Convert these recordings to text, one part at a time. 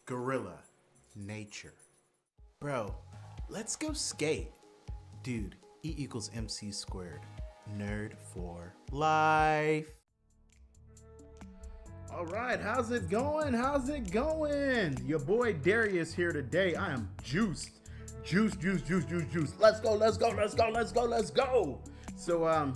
gorilla, nature. Bro, let's go skate. Dude, E equals MC squared. Nerd for life. All right, how's it going? How's it going? Your boy Darius here today. I am juiced. Juice. Let's go. So,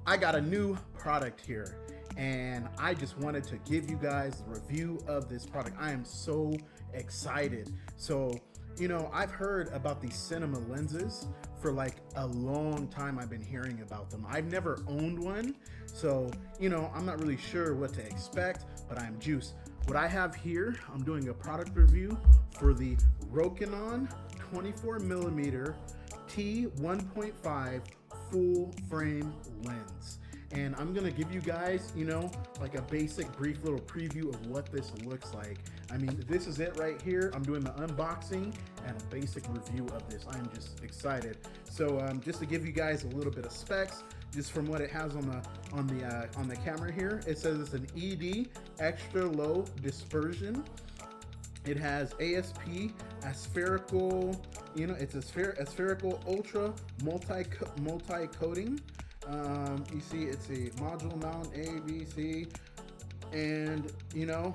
I got a new product here, and I just wanted to give you guys a review of this product. I am so excited. So, you know, I've heard about these cinema lenses for like a long time. I've been hearing about them. I've never owned one, so, you know, I'm not really sure what to expect, but I'm juiced. What I have here, I'm doing a product review for the Rokinon 24mm T1.5 full frame lens. And I'm gonna give you guys, you know, like a basic brief little preview of what this looks like. I mean, this is it right here. I'm doing the unboxing and a basic review of this. I'm just excited. So just to give you guys a little bit of specs, just from what it has on the camera here, it says it's an ED extra low dispersion. It has ASP, aspherical, you know, it's a spherical ultra multi-coating. You see it's a module mount A, B, C, and you know,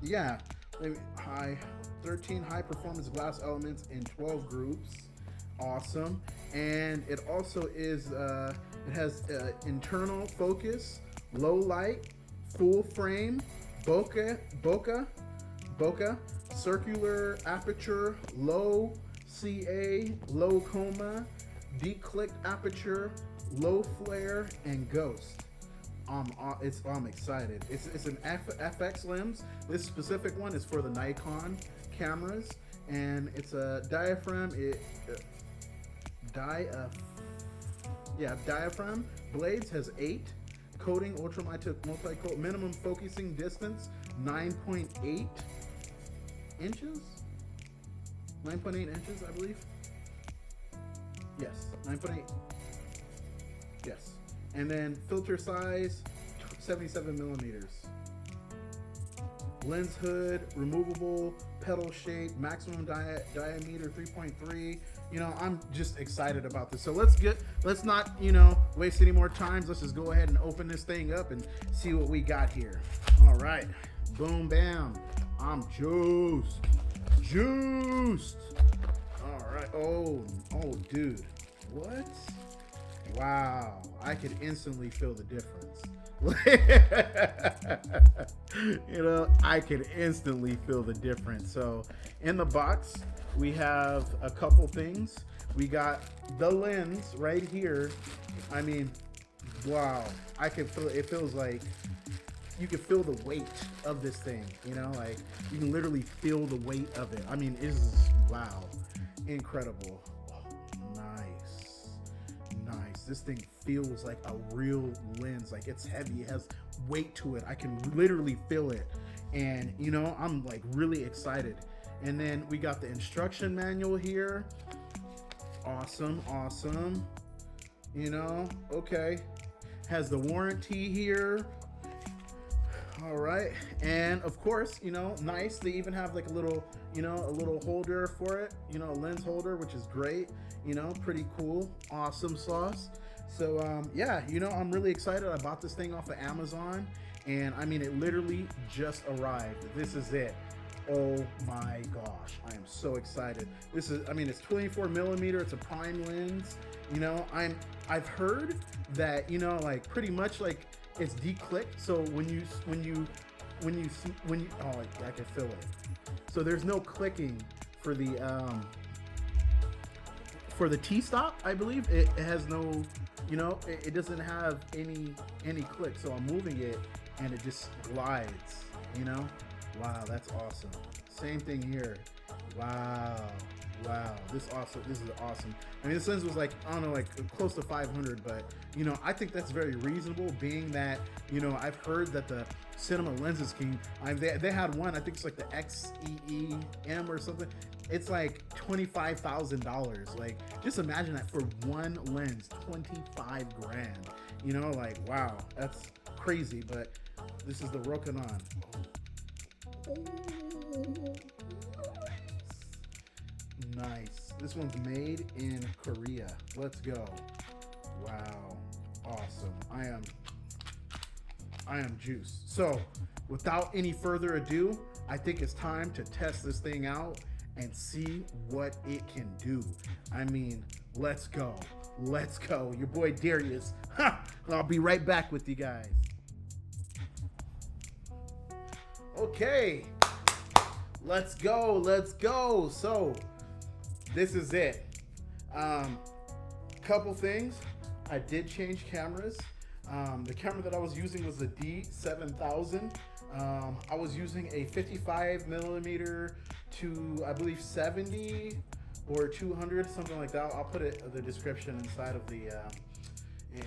yeah, 13 high performance glass elements in 12 groups. Awesome. And it also is, it has internal focus, low light, full frame, bokeh, circular aperture, low CA, low coma, declicked aperture, low flare, and ghost. I'm excited. It's an FX lens. This specific one is for the Nikon cameras, and it's a diaphragm. Diaphragm blades has 8. Coating ultra multi-coat. Minimum focusing distance 9.8 inches. 9.8 inches, I believe. Yes, 9.8. Yes. And then filter size 77 millimeters. Lens hood, removable, pedal shape, maximum diameter 3.3. You know, I'm just excited about this. So let's not, you know, waste any more time. Let's just go ahead and open this thing up and see what we got here. All right. Boom, bam. I'm juiced. All right. Oh, dude. What? Wow. I could instantly feel the difference. You know, I could instantly feel the difference. So in the box, we have a couple things. We got the lens right here. I mean, wow. I can feel it. Feels like you can feel the weight of this thing, you know, like you can literally feel the weight of it. I mean, it's wow, incredible. Nice. This thing feels like a real lens. Like it's heavy, it has weight to it. I can literally feel it. And you know, I'm like really excited. And then we got the instruction manual here. Awesome. You know, okay. Has the warranty here. All right, and of course, you know, nice. They even have like a little, you know, a little holder for it, you know, a lens holder, which is great, you know, pretty cool. Awesome sauce. So yeah, you know, I'm really excited. I bought this thing off of Amazon, and I mean, it literally just arrived. This is it. Oh my gosh, I am so excited. This is, I mean, it's 24mm. It's a prime lens. You know, I've heard that, you know, like pretty much like it's declicked. So when you oh, I can feel it. So there's no clicking for the T-stop. I believe it has no, you know, it doesn't have any click. So I'm moving it and it just glides, you know. Wow, that's awesome. Same thing here. Wow, this is awesome. I mean, this lens was like, I don't know, like close to 500, but you know, I think that's very reasonable, being that, you know, I've heard that the cinema lenses they had one, I think it's like the XEEM or something. It's like $25,000. Like, just imagine that for one lens, 25 grand. You know, like, wow, that's crazy. But this is the Rokinon. Nice. This one's made in Korea. Let's go. Wow. Awesome. I am juiced. So, without any further ado, I think it's time to test this thing out and see what it can do. I mean, let's go. Let's go. Your boy Darius. I'll be right back with you guys. Okay. Let's go. Let's go. So, this is it. Couple things. I did change cameras. The camera that I was using was the D7000. I was using a 55 millimeter to, I believe, 70 or 200, something like that. I'll put it the description inside of the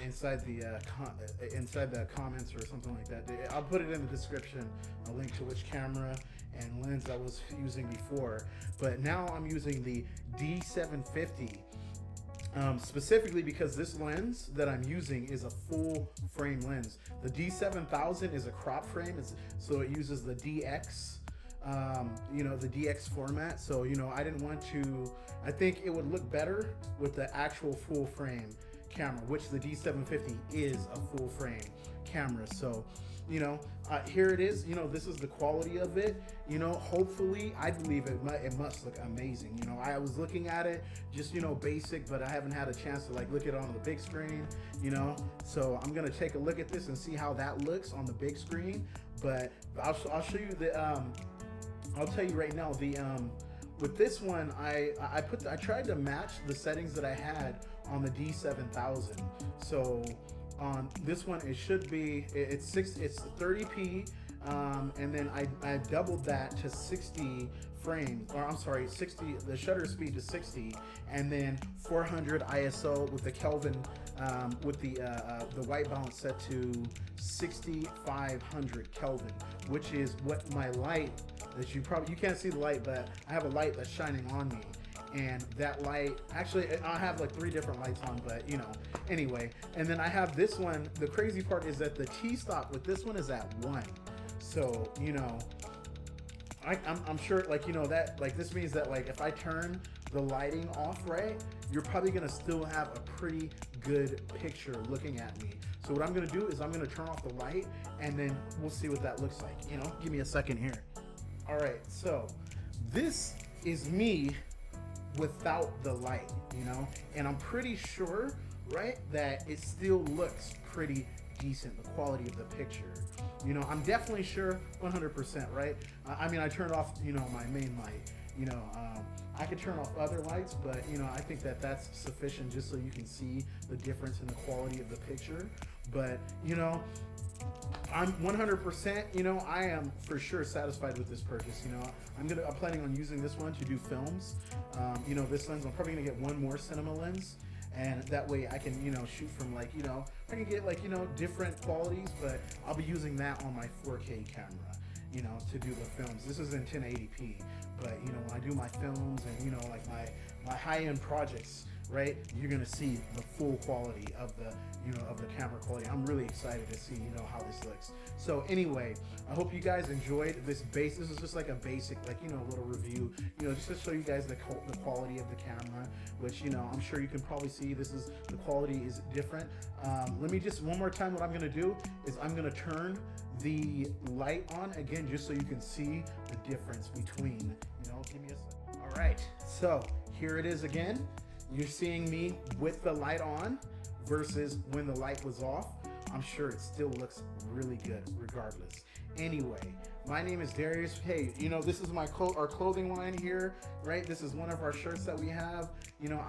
inside the comments or something like that. I'll put it in the description, a link to which camera and lens I was using before. But now I'm using the D750. Specifically because this lens that I'm using is a full frame lens. The D7000 is a crop frame, so it uses the DX, the DX format. So, I didn't want to, I think it would look better with the actual full frame camera, which the D750 is a full frame camera. So, here it is. This is the quality of it. Hopefully, I believe it must look amazing. I was looking at it just, basic, but I haven't had a chance to look at it on the big screen, So I'm gonna take a look at this and see how that looks on the big screen. But I'll show you the. I'll tell you right now with this one, I tried to match the settings that I had on the D7000. So on this one, it should be it's 30p, and then I doubled that to 60 frames, or I'm sorry, 60, the shutter speed to 60, and then 400 ISO with the Kelvin, with the white balance set to 6500 Kelvin, which is what my light that you can't see the light, but I have a light that's shining on me. And that light, actually, I have 3 different lights on, but anyway. And then I have this one. The crazy part is that the T-stop with this one is at 1. So, I'm sure, that, this means that, if I turn the lighting off, right, you're probably gonna still have a pretty good picture looking at me. So what I'm gonna do is I'm gonna turn off the light, and then we'll see what that looks like. Give me a second here. All right, so this is me without the light, and I'm pretty sure, right, that it still looks pretty decent, the quality of the picture. I'm definitely sure 100%, right? I mean, I turned off, my main light. I could turn off other lights, but I think that that's sufficient just so you can see the difference in the quality of the picture. But I'm 100%, I am for sure satisfied with this purchase. I'm planning on using this one to do films. This lens, I'm probably gonna get one more cinema lens, and that way I can, shoot from I can get different qualities, but I'll be using that on my 4K camera, to do the films. This is in 1080p, but when I do my films and my high-end projects, right, you're gonna see the full quality of the of the camera quality. I'm really excited to see how this looks. So anyway, I hope you guys enjoyed this base. This is just a basic little review, just to show you guys the quality of the camera, which I'm sure you can probably see the quality is different. Let me just one more time, what I'm gonna do is I'm gonna turn the light on again just so you can see the difference between, give me a second. All right, so here it is again. You're seeing me with the light on versus when the light was off. I'm sure it still looks really good regardless. Anyway, my name is Darius. Hey, this is our clothing line here, right? This is one of our shirts that we have.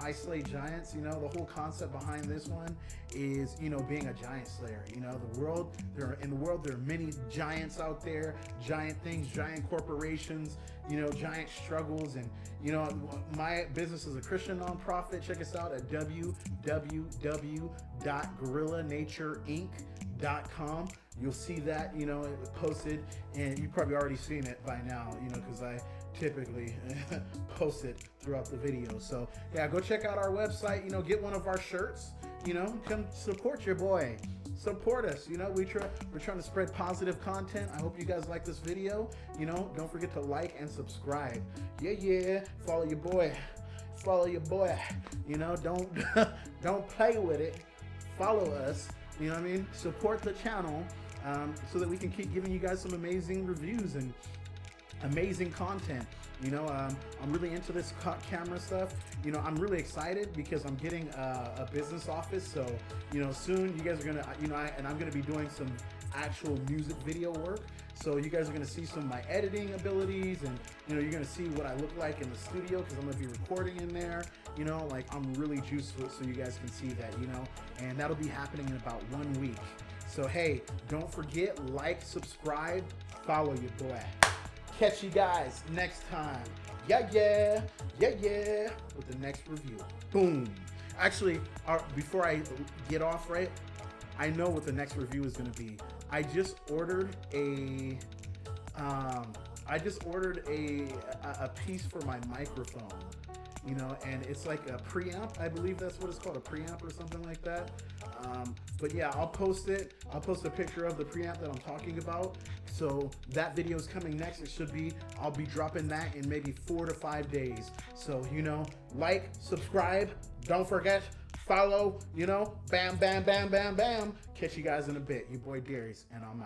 I slay giants. The whole concept behind this one is, being a giant slayer. In the world, there are many giants out there, giant things, giant corporations, giant struggles. And, my business is a Christian nonprofit. Check us out at www.guerrillanaturinc.com. You'll see that, posted, and you've probably already seen it by now, because I typically post it throughout the video. So yeah, go check out our website, get one of our shirts, come support your boy. support us. You know, we're trying to spread positive content. I hope you guys like this video. You know, don't forget to like and subscribe. Yeah, follow your boy. Follow your boy. You know, don't don't play with it. Follow us. You know what I mean? Support the channel so that we can keep giving you guys some amazing reviews and amazing content. You know, I'm really into this camera stuff. You know, I'm really excited because I'm getting a business office. So, you know, soon you guys are gonna, you know, and I'm gonna be doing some actual music video work. So you guys are gonna see some of my editing abilities, and you know, you're gonna see what I look like in the studio because I'm gonna be recording in there. You know, like I'm really juiced, so you guys can see that. You know, and that'll be happening in about 1 week. So hey, don't forget, like, subscribe, follow your boy. Catch you guys next time. Yeah, with the next review. Boom. Actually, before I get off, right, I know what the next review is gonna be. I just ordered a piece for my microphone. You know, and it's like a preamp. I believe that's what it's called, a preamp or something like that. But yeah, I'll post it. I'll post a picture of the preamp that I'm talking about. So that video is coming next. It should be, I'll be dropping that in maybe 4 to 5 days. So, you know, like, subscribe, don't forget, follow, you know, bam, bam, bam, bam, bam. Catch you guys in a bit. Your boy Darius, and I'm out.